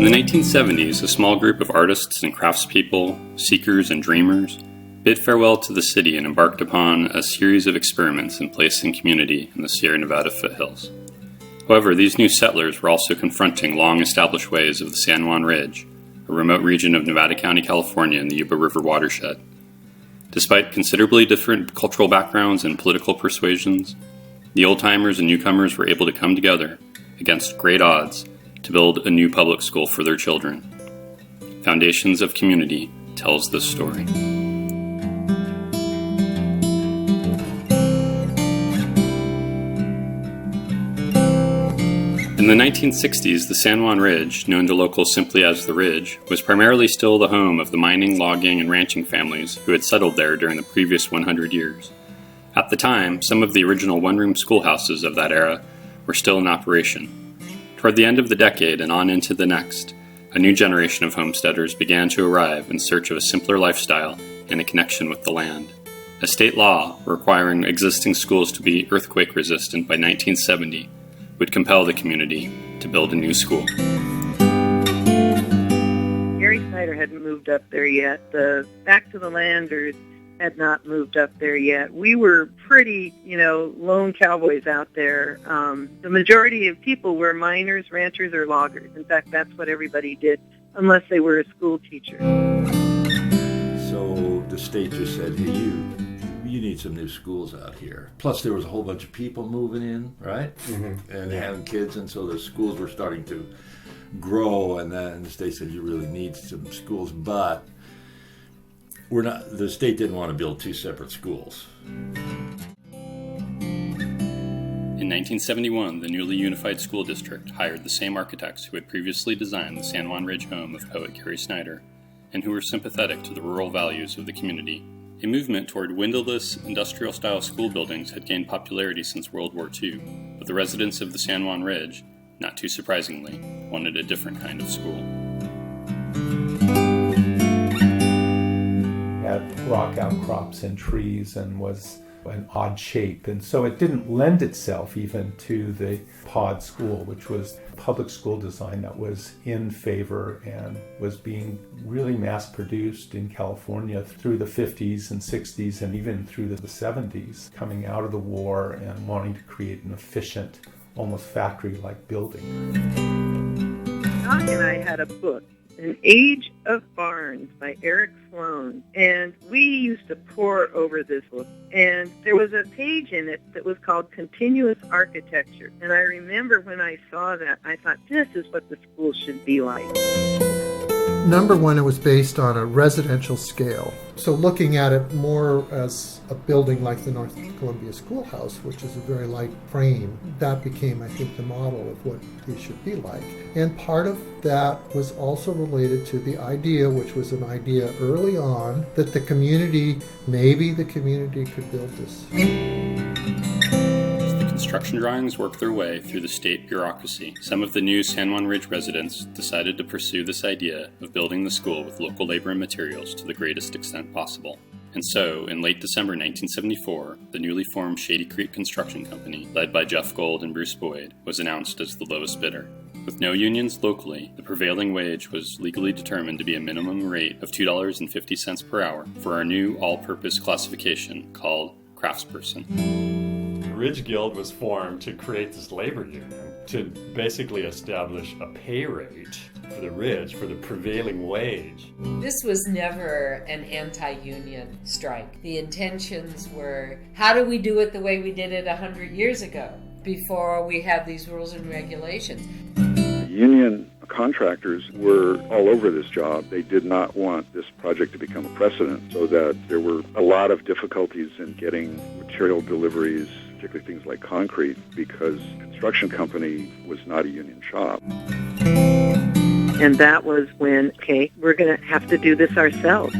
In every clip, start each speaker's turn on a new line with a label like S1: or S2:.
S1: In the 1970s, a small group of artists and craftspeople, seekers and dreamers, bid farewell to the city and embarked upon a series of experiments in place and community in the Sierra Nevada foothills. However, these new settlers were also confronting long-established ways of the San Juan Ridge, a remote region of Nevada County, California in the Yuba River watershed. Despite considerably different cultural backgrounds and political persuasions, the old-timers and newcomers were able to come together, against great odds, to build a new public school for their children. Foundations of Community tells this story. In the 1960s, the San Juan Ridge, known to locals simply as the Ridge, was primarily still the home of the mining, logging, and ranching families who had settled there during the previous 100 years. At the time, some of the original one-room schoolhouses of that era were still in operation. Toward the end of the decade and on into the next, a new generation of homesteaders began to arrive in search of a simpler lifestyle and a connection with the land. A state law requiring existing schools to be earthquake-resistant by 1970 would compel the community to build a new school.
S2: Gary Snyder hadn't moved up there yet. The Back to the Landers had not moved up there yet. We were pretty, lone cowboys out there. The majority of people were miners, ranchers, or loggers. In fact, that's what everybody did, unless they were a school teacher.
S3: So the state just said, hey, you need some new schools out here. Plus, there was a whole bunch of people moving in, right? Mm-hmm. And having kids, and so the schools were starting to grow, and then the state said, you really need some schools, but the state didn't want to build two separate schools.
S1: In 1971, the newly unified school district hired the same architects who had previously designed the San Juan Ridge home of poet Gary Snyder, and who were sympathetic to the rural values of the community. A movement toward windowless, industrial-style school buildings had gained popularity since World War II, but the residents of the San Juan Ridge, not too surprisingly, wanted a different kind of school.
S4: Had rock outcrops and trees and was an odd shape, and so it didn't lend itself even to the pod school, which was public school design that was in favor and was being really mass produced in California through the 50s and 60s and even through the 70s, coming out of the war and wanting to create an efficient, almost factory-like building.
S2: Doc and I had a book, An Age of Barns by Eric Sloan, and we used to pore over this book, and there was a page in it that was called Continuous Architecture, and I remember when I saw that, I thought, this is what the school should be like.
S5: Number one, it was based on a residential scale. So looking at it more as a building like the North Columbia Schoolhouse, which is a very light frame, that became, I think, the model of what they should be like. And part of that was also related to the idea, which was an idea early on, that maybe the community could build this.
S1: Construction drawings worked their way through the state bureaucracy. Some of the new San Juan Ridge residents decided to pursue this idea of building the school with local labor and materials to the greatest extent possible. And so, in late December 1974, the newly formed Shady Creek Construction Company, led by Jeff Gold and Bruce Boyd, was announced as the lowest bidder. With no unions locally, the prevailing wage was legally determined to be a minimum rate of $2.50 per hour for our new all-purpose classification called craftsperson.
S6: Ridge Guild was formed to create this labor union to basically establish a pay rate for the Ridge, for the prevailing wage.
S7: This was never an anti-union strike. The intentions were, how do we do it the way we did it 100 years ago, before we had these rules and regulations?
S8: The union contractors were all over this job. They did not want this project to become a precedent, so that there were a lot of difficulties in getting material deliveries, particularly things like concrete, because the construction company was not a union shop.
S2: And that was when, we're going to have to do this ourselves.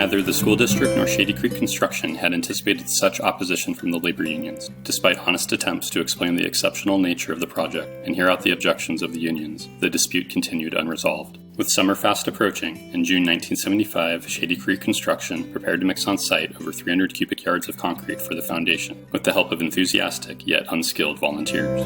S1: Neither the school district nor Shady Creek Construction had anticipated such opposition from the labor unions. Despite honest attempts to explain the exceptional nature of the project and hear out the objections of the unions, the dispute continued unresolved. With summer fast approaching, in June 1975, Shady Creek Construction prepared to mix on site over 300 cubic yards of concrete for the foundation, with the help of enthusiastic yet unskilled volunteers.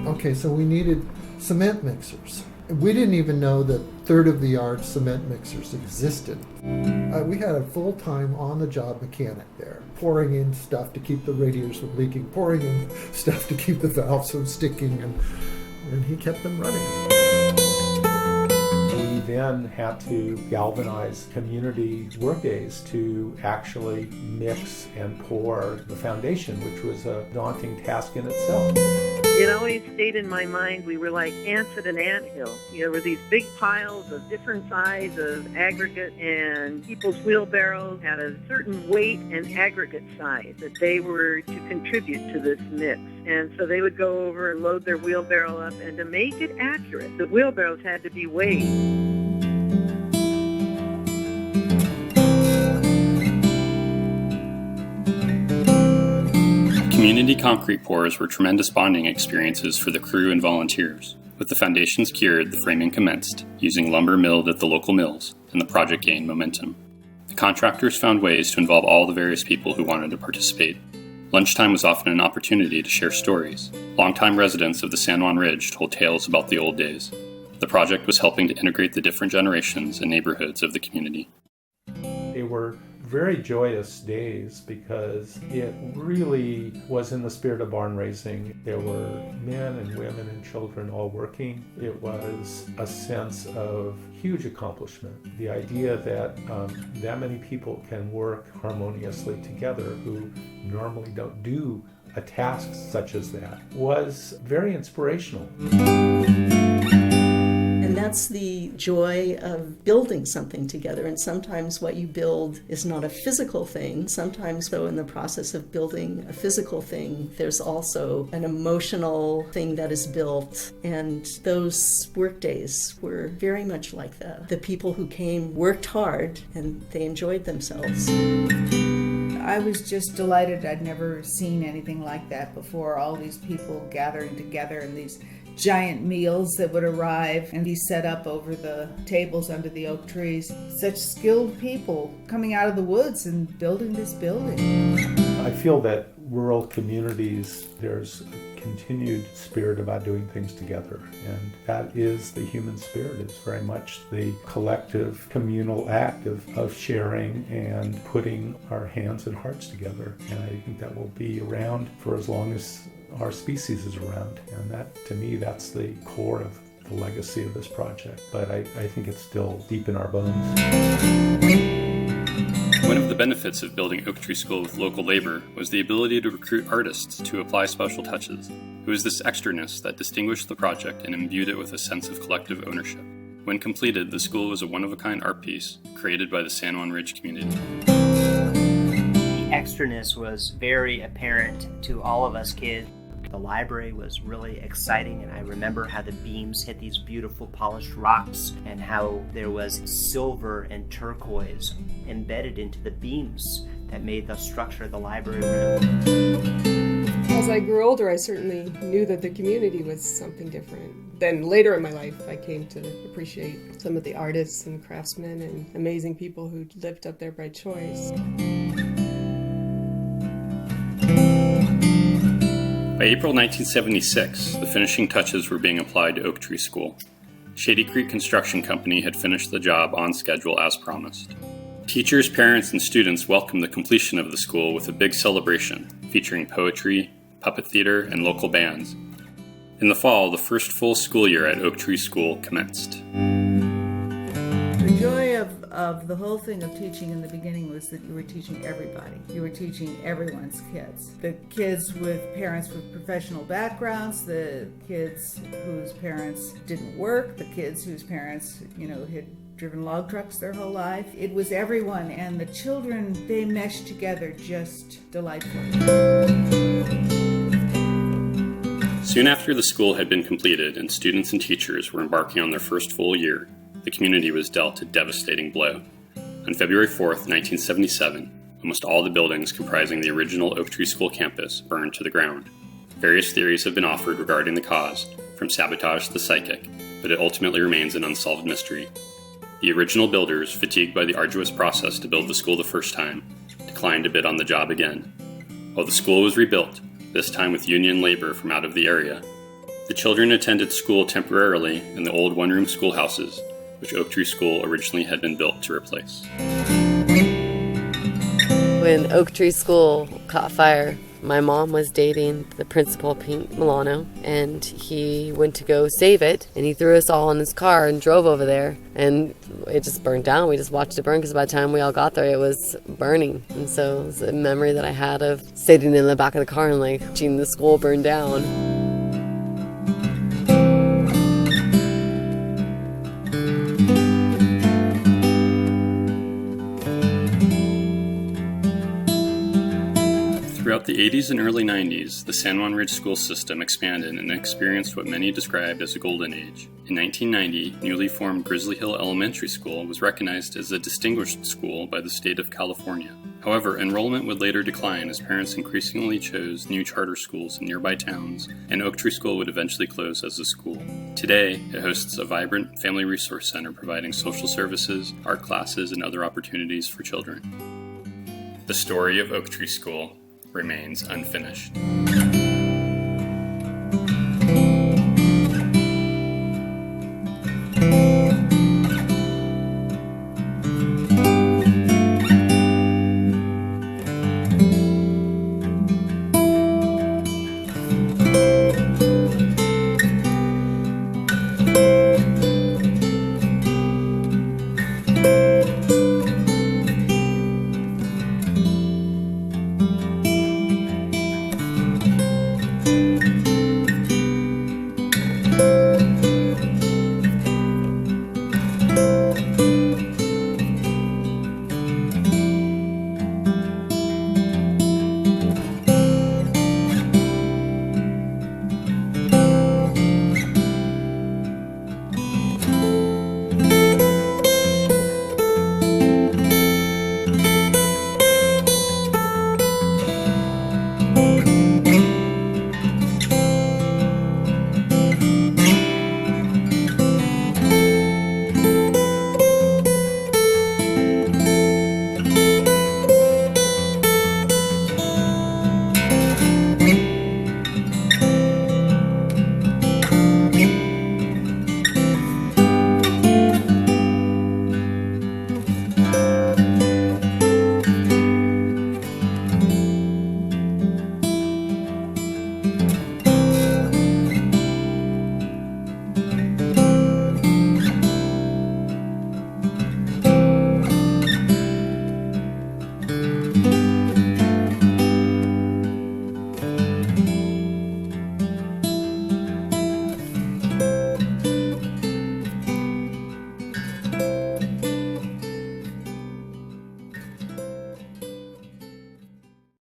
S5: Okay, so we needed cement mixers. We didn't even know that third-of-the-yard cement mixers existed. We had a full-time, on-the-job mechanic there, pouring in stuff to keep the radiators from leaking, pouring in stuff to keep the valves from sticking, and he kept them running.
S4: We then had to galvanize community workdays to actually mix and pour the foundation, which was a daunting task in itself.
S2: It always stayed in my mind, we were like ants at an anthill. There were these big piles of different size of aggregate, and people's wheelbarrows had a certain weight and aggregate size that they were to contribute to this mix. And so they would go over and load their wheelbarrow up, and to make it accurate, the wheelbarrows had to be weighed.
S1: Community concrete pours were tremendous bonding experiences for the crew and volunteers. With the foundations cured, the framing commenced, using lumber milled at the local mills, and the project gained momentum. The contractors found ways to involve all the various people who wanted to participate. Lunchtime was often an opportunity to share stories. Longtime residents of the San Juan Ridge told tales about the old days. The project was helping to integrate the different generations and neighborhoods of the community.
S4: They were very joyous days because it really was in the spirit of barn raising. There were men and women and children all working. It was a sense of huge accomplishment. The idea that that many people can work harmoniously together who normally don't do a task such as that was very inspirational.
S9: And that's the joy of building something together. And sometimes what you build is not a physical thing. Sometimes, though, in the process of building a physical thing, there's also an emotional thing that is built. And those work days were very much like that. The people who came worked hard and they enjoyed themselves.
S10: I was just delighted. I'd never seen anything like that before. All these people gathering together in these giant meals that would arrive and be set up over the tables under the oak trees. Such skilled people coming out of the woods and building this building.
S4: I feel that rural communities, there's a continued spirit about doing things together. And that is the human spirit. It's very much the collective communal act of sharing and putting our hands and hearts together. And I think that will be around for as long as our species is around. And that, to me, that's the core of the legacy of this project. But I think it's still deep in our bones.
S1: One of the benefits of building Oak Tree School with local labor was the ability to recruit artists to apply special touches. It was this extraness that distinguished the project and imbued it with a sense of collective ownership. When completed, the school was a one-of-a-kind art piece created by the San Juan Ridge community.
S11: The extraness was very apparent to all of us kids. The library was really exciting, and I remember how the beams hit these beautiful polished rocks and how there was silver and turquoise embedded into the beams that made the structure of the library room.
S12: As I grew older, I certainly knew that the community was something different. Then later in my life, I came to appreciate some of the artists and craftsmen and amazing people who lived up there by choice.
S1: By April 1976, the finishing touches were being applied to Oak Tree School. Shady Creek Construction Company had finished the job on schedule as promised. Teachers, parents, and students welcomed the completion of the school with a big celebration, featuring poetry, puppet theater, and local bands. In the fall, the first full school year at Oak Tree School commenced.
S10: The joy of the whole thing of teaching in the beginning was that you were teaching everybody. You were teaching everyone's kids. The kids with parents with professional backgrounds, the kids whose parents didn't work, the kids whose parents, had driven log trucks their whole life. It was everyone, and the children, they meshed together just delightfully.
S1: Soon after the school had been completed and students and teachers were embarking on their first full year, the community was dealt a devastating blow. On February 4th, 1977, almost all the buildings comprising the original Oak Tree School campus burned to the ground. Various theories have been offered regarding the cause, from sabotage to psychic, but it ultimately remains an unsolved mystery. The original builders, fatigued by the arduous process to build the school the first time, declined to bid on the job again. While the school was rebuilt, this time with union labor from out of the area, the children attended school temporarily in the old one-room schoolhouses, which Oak Tree School originally had been built to replace.
S13: When Oak Tree School caught fire, my mom was dating the principal, Pink Milano, and he went to go save it, and he threw us all in his car and drove over there, and it just burned down. We just watched it burn, because by the time we all got there, it was burning. And so it was a memory that I had of sitting in the back of the car and watching the school burn down.
S1: Throughout the 80s and early 90s, the San Juan Ridge school system expanded and experienced what many described as a golden age. In 1990, newly formed Grizzly Hill Elementary School was recognized as a distinguished school by the state of California. However, enrollment would later decline as parents increasingly chose new charter schools in nearby towns, and Oak Tree School would eventually close as a school. Today, it hosts a vibrant family resource center providing social services, art classes, and other opportunities for children. The story of Oak Tree School remains unfinished.